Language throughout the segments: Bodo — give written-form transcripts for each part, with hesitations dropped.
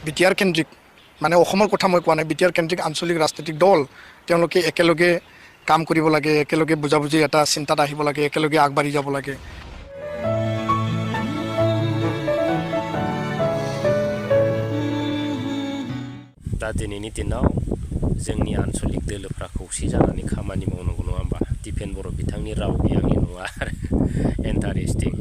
বিটিআৰ কেন্দ্ৰিক মানে অসমৰ কথা মই কোৱা নাই বিটিআৰ কেন্দ্ৰিক আঞ্চলিক ৰাজনৈতিক দল তেওঁলোকে একেলগে কাম কৰিব লাগে একেলগে বুজাবুজি এটা চিন্তাত আহিব লাগে একেলগে আগবাঢ়ি যাব লাগে दा दिनैनि दिनाव जोंनि आन्चलिक दोलोफ्रा खौसे जानानै खामानि मावनांगौ नङा होमबा दिपेन बर' बिथांनि राव गैयानि नङा इन्टारेस्टिं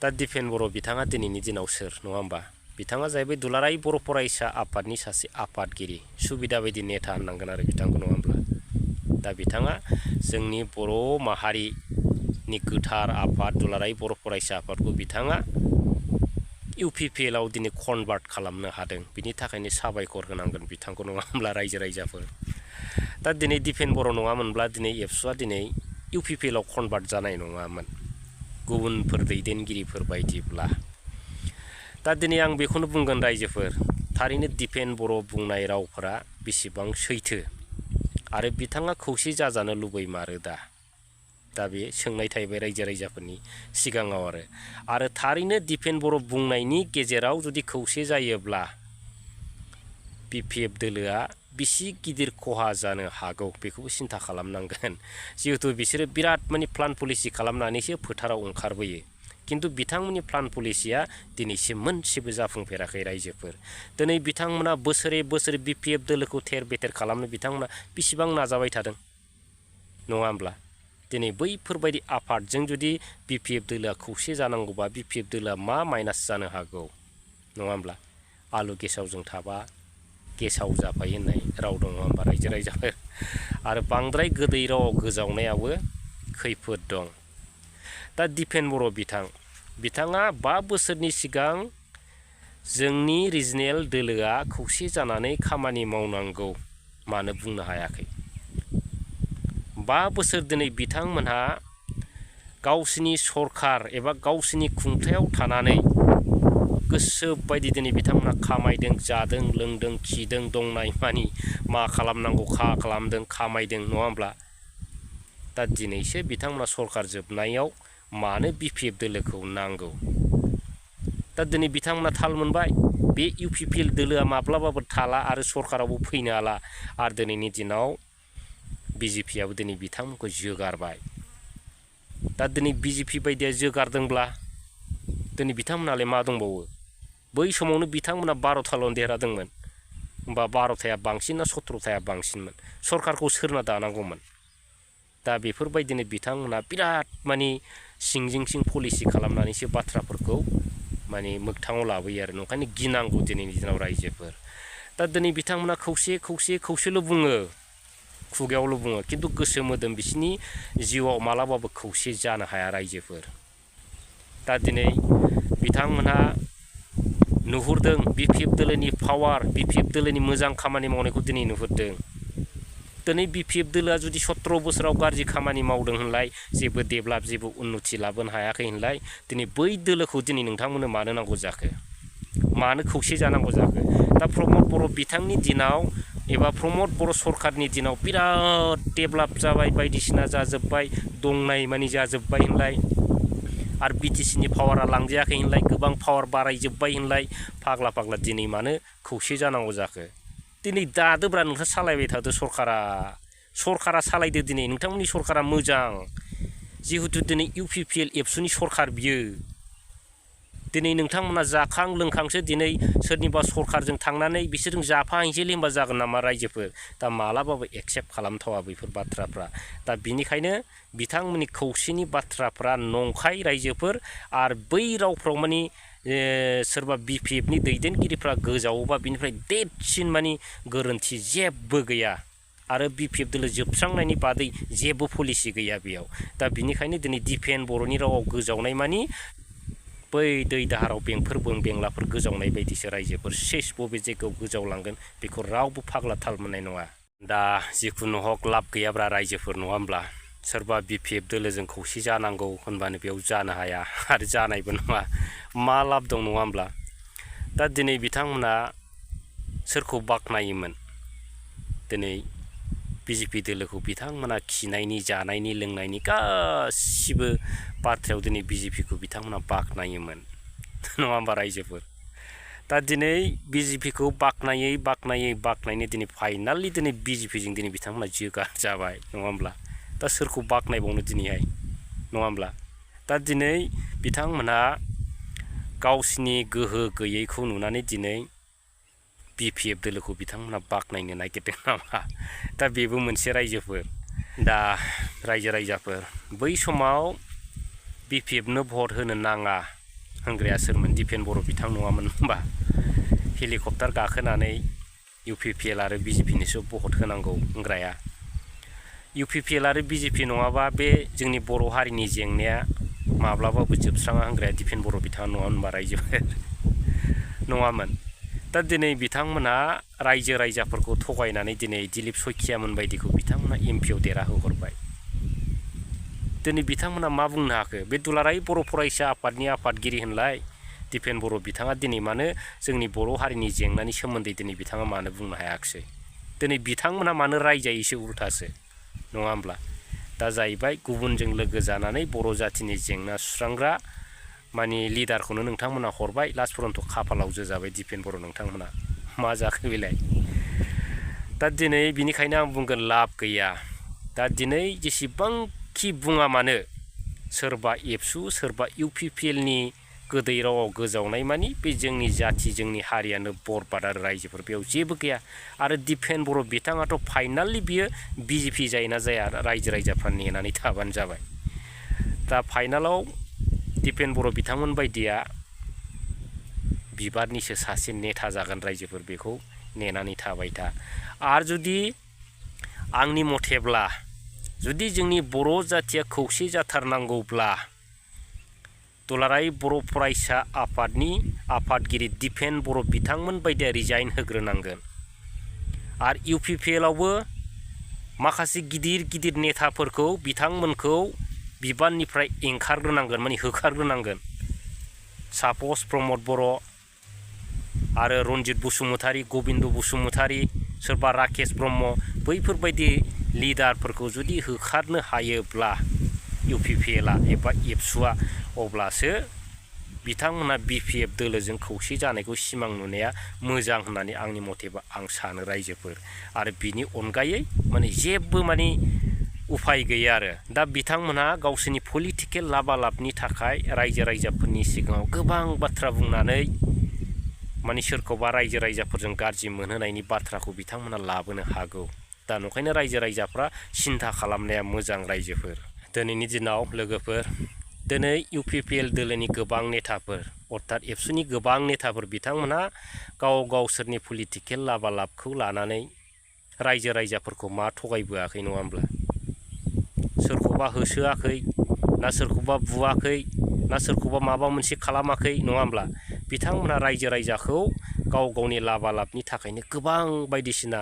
दा दिपेन बर' बिथाङा दिनैनि दिनाव सोर नङा होमबा बिथाङा जाहैबाय दुलाराय बर' फरायसा आफादनि सासे आफादगिरि सुबिदा बायदि नेता होननांगोन आरो बिथांखौ नङा होमब्ला दा बिथाङा जोंनि बर' माहारिनि गोथार आफाद दुलाराय बर' फरायसा आफादखौ बिथाङा इउपिपिएलआव दिनै कनभार्ट खालामनो हादों बिनि थाखायनो साबायखर होनांगोन बिथांखौ नङा होमब्ला रायजो राजाफोर दा दिनै दिपेन बर' नङामोनब्ला दिनै एबसुआ दिनै इउपिपिएलआव कनभार्ट जानाय नङामोन गुबुनफोर दैदेनगिरिफोर बायदिब्ला दा दिनै आं बेखौनो बुंगोन रायजोफोर थारैनो दिपेन बर' बुंनाय रावफोरा बेसेबां सैथो आरो बिथाङा खौसे जाजानो लुबैमारो दा बे सोंनाय थाहैबाय रायजो राजाफोरनि सिगाङाव आरो थारैनो दिपेन बर' बुंनायनि गेजेराव जुदि खौसे जायोब्ला बिपिएफ दोलोआ बिसि गिदिर खहा जानो हागौ बेखौबो सिन्था खालामनांगोन जिहेतु बिसोरो बिराद माने प्लान पलिसि खालामनानैसो फोथाराव ओंखारबोयो किन्तु बिथांमोननि प्लान पलिसिया दिनैसिम मोनसेबो जाफुंफेराखै रायजोफोर दिनै बिथांमोना बोसोरे बोसोर बिपिएफ दोलोखौ थेर बेथेर खालामनो बिथांमोना बेसेबां नाजाबाय थादों नङा होमब्ला दिनै बैफोरबायदि आफादजों जुदि बिपिएफ दोलोआ खौसे जानांगौबा बिपिएफ दोलोआ मा माइनास जानो हागौ नङा होमब्ला आलु गेसावजों थाबा गेसाव जाफायो होननाय राव दङ होमबा रायजो राजाफोर आरो बांद्राय गोदै रावाव गोजावनायाबो खैफोद दं दा दिपेन बर' बिथाङा 5 बोसोरनि सिगां जोंनि रिजनेल दोलोआ खौसे जानानै खामानि मावनांगौ मानो बुंनो हायाखै 5 बोसोर दिनै बिथांमोनहा गावसिनि सरखार एबा गावसिनि खुंथायाव थानानै गोसो बायदि दिनै बिथांमोना खामायदों जादों लोंदों खिदों दंनाय मानि मा खालामनांगौ खालामदों खामायदों नङा होमब्ला दा दिनैसो बिथांमोना सरखार जोबनायाव मानो बिपिएफ दोलोखौ नांगौ दा दिनै बिथांमोना थाल मोनबाय बे इउपिपिएल दोलोआ माब्लाबाबो थाला आरो सरखारावबो फैनो हाला आरो दिनैनि दिनाव बिजेपिआबो दिनै बिथांमोनखौ जोगारबाय दा दिनै बिजेपि बायदिया जोगारदोंब्ला दिनै बिथांमोनालाय मा दंबावो बै समावनो बिथांमोना 12थाल' देरहादोंमोन होमबा 12थाया बांसिन ना 17थाया बांसिनमोन सरखारखौ सोरना दानांगौमोन दा बेफोरबायदिनो बिथांमोना बिराद माने सिं पलिसि खालामनानैसो बाथ्राफोरखौ माने मोगथाङाव लाबोयो आरो ओंखायनो गिनांगौ दिनैनि दिनाव रायजोफोर दा दिनै बिथांमोना खौसेल' बुङो खुगायावल' बुङो किन्तु गोसो मोदोम बिसिनि जिउआव मालाबाबो खौसे जानो हाया रायजोफोर दा दिनै बिथांमोनहा नुहुरदों बिपिएफ दोलोनि पावार बिपिएफ दोलोनि मोजां खामानि मावनायखौ दिनै नुहुरदों दिनै बिपिएफ दोलोआ जुदि 17 बोसोराव गाज्रि खामानि मावदों होनलाय जेबो डेभेलप जेबो उन्नति लाबोनो हायाखै होनलाय दिनै बै दोलोखौ दिनै नोंथांमोननो मानो नांगौ जाखो मानो खौसे जानांगौ जाखो दा प्रमद बर' बिथांनि दिनाव एबा प्रमद बर' सरकारनि दिनाव बिराद डेभेलप जाबाय बायदिसिना जाजोब्बाय दंनाय मानि जाजोब्बाय होनलाय आरो बिटिसिनि पावारा लांजायाखै होनलाय गोबां पावार बारायजोब्बाय होनलाय फाग्ला दिनै मानो खौसे जानांगौ जाखो दिनै दादोब्रा नोंथाङा सालायबाय थादो सरकारा सालायदो दिनै नोंथांमोननि सरकारा मोजां जिहेतु दिनै इउपिपिएल एबसुनि सरकार बियो दिनै नोंथांमोना जाखां लोंखांसो दिनै सोरनिबा सरकारजों थांनानै बिसोरजों जाफाहैनोसैलै होनबा जागोन नामा रायजोफोर दा मालाबाबो एक्सेप्ट खालामथावा बैफोर बाथ्राफ्रा दा बिनिखायनो बिथांमोननि खौसेनि बाथ्राफ्रा नंखाय रायजोफोर आरो बै रावफ्राव माने सोरबा बिपिएफनि दैदेनगिरिफ्रा गोजावोबा बिनिफ्राय देरसिन माने गोरोन्थि जेबो गैया आरो बिपिएफ दोलो जोबस्रांनायनि बादै जेबो पलिसि गैया बेयाव दा बिनिखायनो दिनै दिपेन बर'नि रावाव गोजावनाय मानि बै दै दाहाराव बेंलाफोर गोजावनाय बायदिसो रायजोफोर सेस बबे जायगायाव गोजावलांगोन बेखौ रावबो फाग्ला थाल मोननाय नङा दा जिखुनु हक लाब गैयाब्रा रायजोफोर नङा होमब्ला सोरबा बिपिएफ दोलोजों खौसे जानांगौ होनबानो बेयाव जानो हाया आरो जानायबो नङा मा लाब दं नङा होमब्ला दा दिनै बिथांमोना सोरखौ बाख्नायोमोन दिनै बिजेपि दोलोखौ बिथांमोना खिनायनि जानायनि लोंनायनि गासिबो बाथ्रायाव दिनै बिजेपिखौ बिथांमोना बाख्नायोमोन नङा होमबा रायजोफोर दा दिनै बिजेपिखौ बाख्नायै दिनै फाइनालि दिनै बिजेपिजों दिनै बिथांमोना जोगार जाबाय नङा होमब्ला दा सोरखौ बाख्नायबावनो दिनैहाय नङा होमब्ला दा दिनै बिथांमोनहा गावसिनि गोहो गैयैखौ नुनानै दिनै बिपिएफ दोलोखौ बिथांमोना बाख्नायनो नागिरदों नामा दा बेबो मोनसे रायजोफोर दा रायजो-राजाफोर बै समाव बिपिएफनो भट होनो नाङा होनग्राया सोरमोन दिपेन बर' बिथां नङामोन होनबा हेलिकप्टार गाखोनानै इउपिपिएल आरो बिजेपिनिसो भट होनांगौ होनग्राया इउपिपिएल आरो बिजेपि नङाबा बे जोंनि बर' हारिनि जेंनाया माब्लाबाबो जोबस्राङा होनग्राया दिपेन बर' बिथाङा नङा होनबा रायजोफोर नङामोन दा दिनै बिथांमोना रायजो-राजाफोरखौ थगायनानै दिनै दिलीप सयखियामोन बायदिखौ बिथांमोना एमपिआव देरहाहोहरबाय दिनै बिथांमोना मा बुंनो हाखो बे दुलाराय बर' फरायसा आफादनि आफादगिरि होनलाय दिपेन बर' बिथाङा दिनै मानो जोंनि बर' हारिनि जेंनानि सोमोन्दै दिनै बिथाङा मानो बुंनो हायाखिसै दिनै बिथांमोना मानो रायजायोसो उल्थासो नङा होमब्ला दा जाहैबाय गुबुनजों लोगो जानानै बर' जाथिनि जेंना सुस्रांग्रा माने लिडारखौनो नोंथांमोना हरबाय लास्ट फरन्थ' खाफालाव जोजाबाय दिपेन बर' नोंथांमोना मा जाखो बेलाय दा दिनै बिनिखायनो आं बुंगोन लाब गैया दा दिनै जेसेबांखि बुङा मानो सोरबा एबसु सोरबा इउपिपिएलनि गोदै रावाव गोजावनाय मानि बे जोंनि जाथि जोंनि हारियानो बरबाद आरो रायजोफोर बेयाव जेबो गैया आरो दिपेन बर' बिथाङाथ' फाइनालि बियो बिजेपि जायोना जाया रायजो-राजाफ्रा नेनानै थाबानो जाबाय दा फाइनालाव दिपेन बर' बिथांमोन बायदिया बिबारनिसो सासे नेता जागोन रायजोफोर बेखौ नेनानै थाबाय था आरो जुदि आंनि मथेब्ला जुदि जोंनि बर' जाथिया खौसे जाथारनांगौब्ला दुलाराय बर' फरायसा आफादनि आफादगिरि दिपेन बर' बिथांमोन बायदिया रिजाइन होग्रोनांगोन आरो इउपिपिएलआवबो माखासे गिदिर नेताफोरखौ बिथांमोनखौ बिबाननिफ्राय एंखारग्रोनांगोन माने होखारग्रोनांगोन सापस प्रमद बर' आरो रन्जित बसुमतारी गबिन्द बसुमतारी सोरबा राकेश ब्रह्म बैफोरबायदि लिडारफोरखौ जुदि होखारनो हायोब्ला इउपिपिएलआ एबा एबसुआ अब्लासो बिथांमोना बिपिएफ दोलोजों खौसे जानायखौ सिमां नुनाया मोजां होननानै आंनि मथेबा आं सानो रायजोफोर आरो बिनि अनगायै माने जेबो माने उफाय गैया आरो दा बिथांमोनहा गावसोरनि पलिटिकेल लाबालाबनि थाखाय रायजो-राजाफोरनि सिगाङाव गोबां बाथ्रा बुंनानै माने सोरखौबा रायजो-राजाफोरजों गाज्रि मोनहोनायनि बाथ्राखौ बिथांमोना लाबोनो हागौ दा नंखायनो रायजो-राजाफ्रा सिन्था खालामनाया मोजां रायजोफोर दिनैनि दिनाव लोगोफोर दिनै इउपिपिएल दोलोनि गोबां नेताफोर अर्थात एबसुनि गोबां नेताफोर बिथांमोनहा गावसोरनि पलिटिकेल लाबालाबखौ लानानै रायजो-राजाफोरखौ मा थगायबोआखै नङा होमब्ला सोरखौबा होसोआखै ना सोरखौबा बुवाखै ना सोरखौबा माबा मोनसे खालामाखै नङा होमब्ला बिथांमोनहा रायजो-राजाखौ गावनि लाबालाबनि थाखायनो गोबां बायदिसिना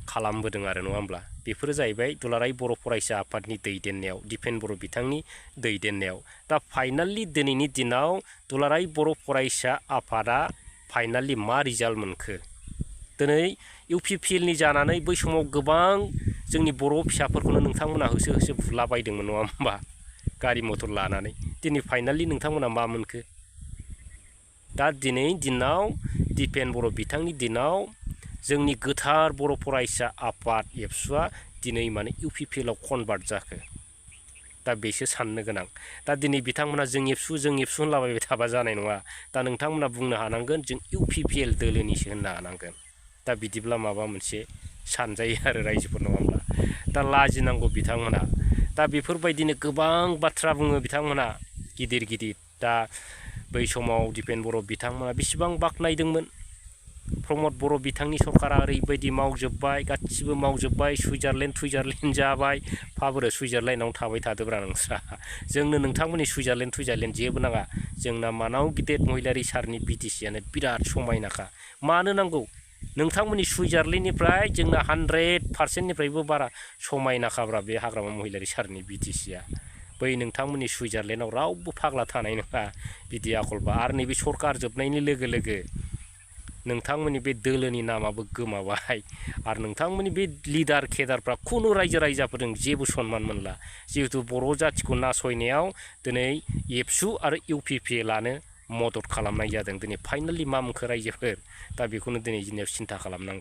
खालामबोदों आरो नङा होमब्ला बेफोरो जाहैबाय दुलाराय बर' फरायसा आफादनि दैदेननायाव दिपेन बर' बिथांनि दैदेननायाव दा फाइनालि दिनैनि दिनाव दुलाराय बर' फरायसा आफादा फाइनालि मा रिजाल्ट मोनखो दिनै इउपिपिएलनि जानानै बै समाव गोबां जोंनि बर' फिसाफोरखौनो नोंथांमोना होसो बुलाबायदोंमोन नङा होमबा गारि मथर लानानै दिनै फाइनालि नोंथांमोना मा मोनखो दा दिनै दिनाव दिपेन बर' बिथांनि दिनाव जोंनि गोथार बर' फरायसा आफाद एबसुआ दिनै माने इउपिपिएलआव कनभार्ट जाखो दा बेसो साननो गोनां दा दिनै बिथांमोना जों एबसु होनलाबायबाय थाबा जानाय नङा दा नोंथांमोना बुंनो हानांगोन जों इउपिपिएल दोलोनिसो होननो हानांगोन दा बिदिब्ला माबा मोनसे सानजायो आरो रायजोफोर नङा होमब्ला दा लाजिनांगौ बिथांमोना दा बेफोरबायदिनो गोबां बाथ्रा बुङो बिथांमोना गिदिर दा बै समाव दिपेन बर' बिथांमोना बेसेबां बाख्नायदोंमोन प्रमद बर' बिथांनि सरकारा ओरैबायदि मावजोब्बाय गासिबो मावजोब्बाय सुइजारलेण्ड जाबाय फाबोरो सुइजारलेण्डआव थाबाय थादोब्रा नोंस्रा जोंनो नोंथांमोननि सुइजारलेण्ड जेबो नाङा जोंना मानाव गिदिर महिलारि सारनि बिटिसिआनो बिराद समायनाखा मानो नांगौ नोंथांमोननि सुइजारलेण्डनिफ्राय जोंना 100%निफ्रायबो बारा समायनाखाब्रा बे हाग्रामा महिलारि सारनि बिटिसिआ बै नोंथांमोननि सुइजारलेण्डआव रावबो फाग्ला थानाय नङा बिदि आखलबा आरो नैबे सरकार जोबनायनि लोगो लोगो नोंथांमोननि बे दोलोनि नामाबो गोमाबाय आरो नोंथांमोननि बे लिडार केडारफ्रा खुनु रायजो-राजाफोरजों जेबो सनमान मोनला जिहेतु बर' जाथिखौ नासयनायाव दिनै एबसु आरो इउपिपिएलआनो मदद खालामनाय जादों दिनै फाइनालि मा मोनखो रायजोफोर दा बेखौनो दिनै जोंनियाव सिन्था खालामनांगोन